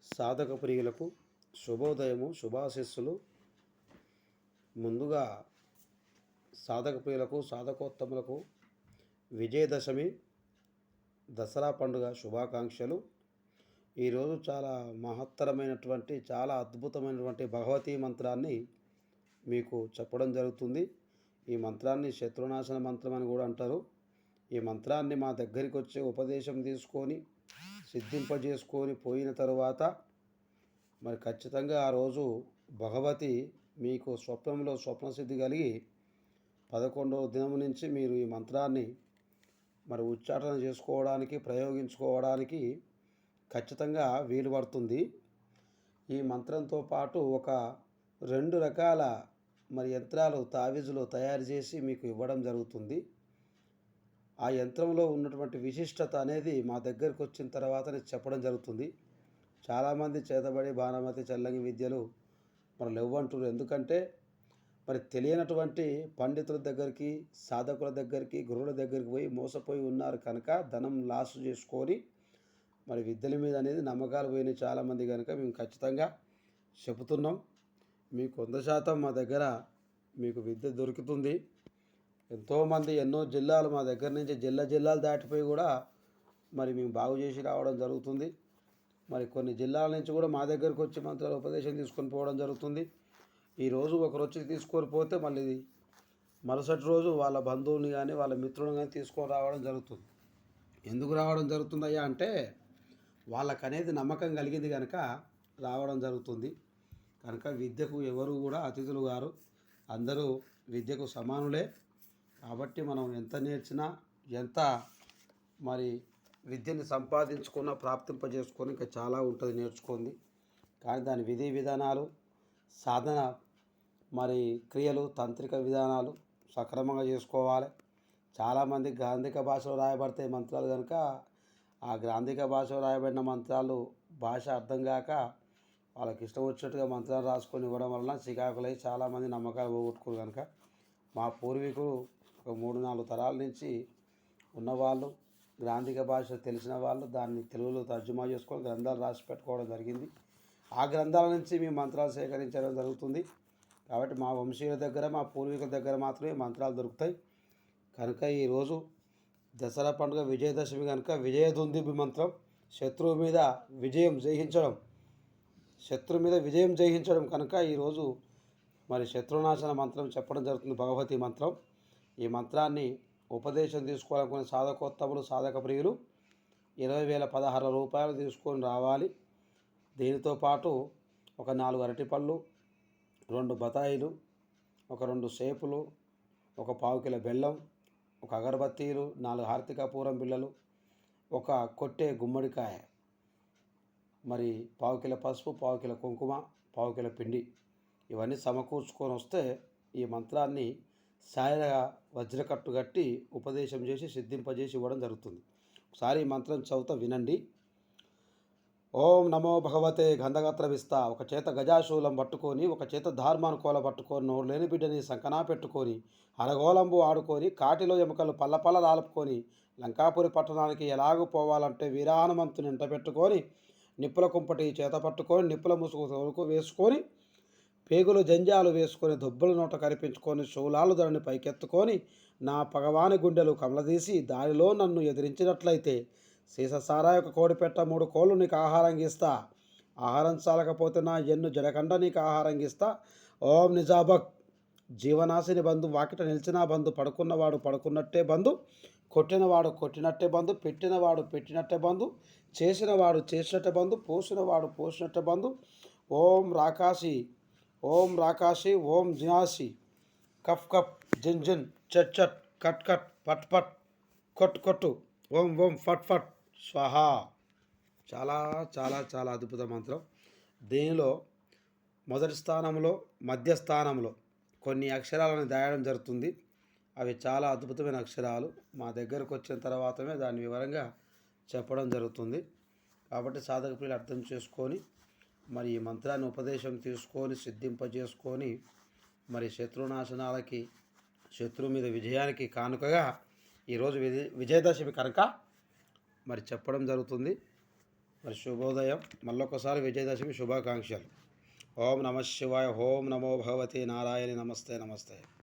సాధక ప్రియులకు శుభోదయము, శుభాశీస్సులు. ముందుగా సాధక ప్రియులకు, సాధకోత్తములకు విజయదశమి దసరా పండుగ శుభాకాంక్షలు. ఈరోజు చాలా మహత్తరమైనటువంటి, చాలా అద్భుతమైనటువంటి భగవతీ మంత్రాన్ని మీకు చెప్పడం జరుగుతుంది. ఈ మంత్రాన్ని శత్రునాశన మంత్రం అని కూడా అంటారు. ఈ మంత్రాన్ని మా దగ్గరికి వచ్చి ఉపదేశం తీసుకొని సిద్ధింపజేసుకొని పోయిన తరువాత మరి ఖచ్చితంగా ఆ రోజు భగవతి మీకు స్వప్నంలో స్వప్నసిద్ధి కలిగి 11వ దినం నుంచి మీరు ఈ మంత్రాన్ని మరి ఉచ్చాటన చేసుకోవడానికి, ప్రయోగించుకోవడానికి ఖచ్చితంగా వీలు పడుతుంది. ఈ మంత్రంతో పాటు ఒక 2 రకాల మరి యంత్రాలు, తావీజులు తయారు చేసి మీకు ఇవ్వడం జరుగుతుంది. ఆ యంత్రంలో ఉన్నటువంటి విశిష్టత అనేది మా దగ్గరకు వచ్చిన తర్వాతనే చెప్పడం జరుగుతుంది. చాలామంది చేతబడి బాణమతి చల్లంగి విద్యలు మరి లేవంటారు. ఎందుకంటే మరి తెలియనటువంటి పండితుల దగ్గరికి, సాధకుల దగ్గరికి, గురువుల దగ్గరికి పోయి మోసపోయి ఉన్నారు కనుక ధనం లాస్ చేసుకొని మరి విద్యల మీద అనేది నమ్మకాలు పోయినాయి చాలామంది కనుక మేము ఖచ్చితంగా చెబుతున్నాం. మీకు 100% మా దగ్గర మీకు విద్య దొరుకుతుంది. ఎంతోమంది ఎన్నో జిల్లాలు మా దగ్గర నుంచి జిల్లాలు దాటిపోయి కూడా మరి మేము బాగు చేసి రావడం జరుగుతుంది. మరి కొన్ని జిల్లాల నుంచి కూడా మా దగ్గరకు వచ్చి మంత్రాల ఉపదేశం తీసుకొని పోవడం జరుగుతుంది. ఈరోజు ఒకరు వచ్చి తీసుకొని పోతే మళ్ళీ మరుసటి రోజు వాళ్ళ బంధువుని కానీ వాళ్ళ మిత్రులను కానీ తీసుకొని రావడం జరుగుతుంది. ఎందుకు రావడం జరుగుతుందయ్యా అంటే వాళ్ళకనేది నమ్మకం కలిగింది కనుక రావడం జరుగుతుంది. కనుక విద్యకు ఎవరు కూడా అతిథులు గారు, అందరూ విద్యకు సమానులే. కాబట్టి మనం ఎంత నేర్చినా, ఎంత మరి విద్యని సంపాదించుకున్న, ప్రాప్తింపజేసుకొని ఇంకా చాలా ఉంటుంది నేర్చుకుంది. కానీ దాని విధి విధానాలు, సాధన మరి క్రియలు, తాంత్రిక విధానాలు సక్రమంగా చేసుకోవాలి. చాలామంది గ్రాంధిక భాషలో రాయబడతాయి మంత్రాలు కనుక ఆ గ్రాంధిక భాషలో రాయబడిన మంత్రాలు భాష అర్థం కాక వాళ్ళకి ఇష్టం వచ్చినట్టుగా మంత్రాలు రాసుకొని ఇవ్వడం వలన చికాకులై చాలామంది నమ్మకాలు పోగొట్టుకోరు. కనుక మా పూర్వీకులు ఒక 3-4 తరాల నుంచి ఉన్నవాళ్ళు, గ్రాంధిక భాష తెలిసిన వాళ్ళు దాన్ని తెలుగులో తర్జుమా చేసుకొని గ్రంథాలు రాసి పెట్టుకోవడం జరిగింది. ఆ గ్రంథాల నుంచి మేము మంత్రాలు సేకరించడం జరుగుతుంది. కాబట్టి మా వంశీయుల దగ్గర, మా పూర్వీకుల దగ్గర మాత్రమే మంత్రాలు దొరుకుతాయి. కనుక ఈరోజు దసరా పండుగ విజయదశమి కనుక విజయదుందుభి మంత్రం, శత్రువు మీద విజయం జయించడం కనుక ఈరోజు మరి శత్రునాశన మంత్రం చెప్పడం జరుగుతుంది, భగవతి మంత్రం. ఈ మంత్రాన్ని ఉపదేశం తీసుకోవాలనుకునే సాధకోత్తములు, సాధక ప్రియులు 20,016 రూపాయలు తీసుకొని రావాలి. దీనితో పాటు ఒక 4 అరటిపళ్ళు, 2 బతాయిలు, ఒక 2 సేపులు, ఒక 1/4 కిలో బెల్లం, ఒక అగరబత్తీలు, 4 హారతి కర్పూరం బిళ్ళలు, ఒక కొట్టే గుమ్మడికాయ, మరి 1/4 కిలో పసుపు, 1/4 కిలో కుంకుమ, 1/4 కిలో పిండి ఇవన్నీ సమకూర్చుకొని వస్తే ఈ మంత్రాన్ని సాయగా వజ్రకట్టు కట్టి ఉపదేశం చేసి సిద్ధింపజేసి ఇవ్వడం జరుగుతుంది. ఒకసారి ఈ మంత్రం చదువుతా వినండి. ఓం నమో భగవతే గంధగత్ర విస్తా. ఒక చేత గజాశూలం పట్టుకొని, ఒక చేత ధార్మానుకోల పట్టుకొని, నోరు లేని బిడ్డని సంకనా పెట్టుకొని, అరగోలంబు ఆడుకొని, కాటిలో ఎముకలు పల్లపల్ల రాలుపుకొని, లంకాపురి పట్టణానికి ఎలాగూ పోవాలంటే వీరాహనుమంతుని ఇంట పెట్టుకొని, నిప్పుల కుంపటి చేత పట్టుకొని, నిప్పుల ముసుగు తోలుకు వేసుకొని, పేగులు జంజాలు వేసుకొని, దుబ్బల నోట కరిపించుకొని, శూలాలు ధరని పైకెత్తుకొని, నా పగవాని గుండెలు కమలదీసి దారిలో నన్ను ఎదిరించినట్లయితే సీససారా యొక్క కోడిపెట్ట 3 కోళ్ళు నీకు ఆహారం ఇస్తా. ఆహారం చాలకపోతే నా ఎన్ను జడకండ నీకు ఆహారం ఇస్తా. ఓం నిజాబక్. జీవనాశిని బంధు, వాకిట నిలిచిన బంధు, పడుకున్నవాడు పడుకున్నట్టే బంధు, కొట్టినవాడు కొట్టినట్టే బంధు, పెట్టినవాడు పెట్టినట్టే బంధు, చేసినవాడు చేసినట్టే బంధు, పోసినవాడు పోసినట్టే బంధు. ఓం రాకాశి, ఓం రాకాశి, ఓం జినాసి, కఫ్ కఫ్, జిన్ జిన్, చట్ చట్, కట్ కట్, పట్ పట్, కొట్టు కొట్టు, ఓం ఓం ఫట్ ఫట్ స్వాహ. చాలా చాలా చాలా అద్భుత మంత్రం. దీనిలో మొదటి స్థానంలో, మధ్య స్థానంలో కొన్ని అక్షరాలను దాయడం జరుగుతుంది. అవి చాలా అద్భుతమైన అక్షరాలు. మా దగ్గరకు వచ్చిన తర్వాతనే దాన్ని వివరంగా చెప్పడం జరుగుతుంది. కాబట్టి సాధక ప్రియులు అర్థం చేసుకొని మరి ఈ మంత్రాన్ని ఉపదేశం తీసుకొని సిద్ధింపజేసుకొని మరి శత్రునాశనాలకి, శత్రువు మీద విజయానికి కానుకగా ఈరోజు విజయదశమి కనుక మరి చెప్పడం జరుగుతుంది. మరి శుభోదయం. మళ్ళొకసారి విజయదశమి శుభాకాంక్షలు. ఓం నమ శివాయ. ఓం నమో భగవతి నారాయణి. నమస్తే నమస్తే.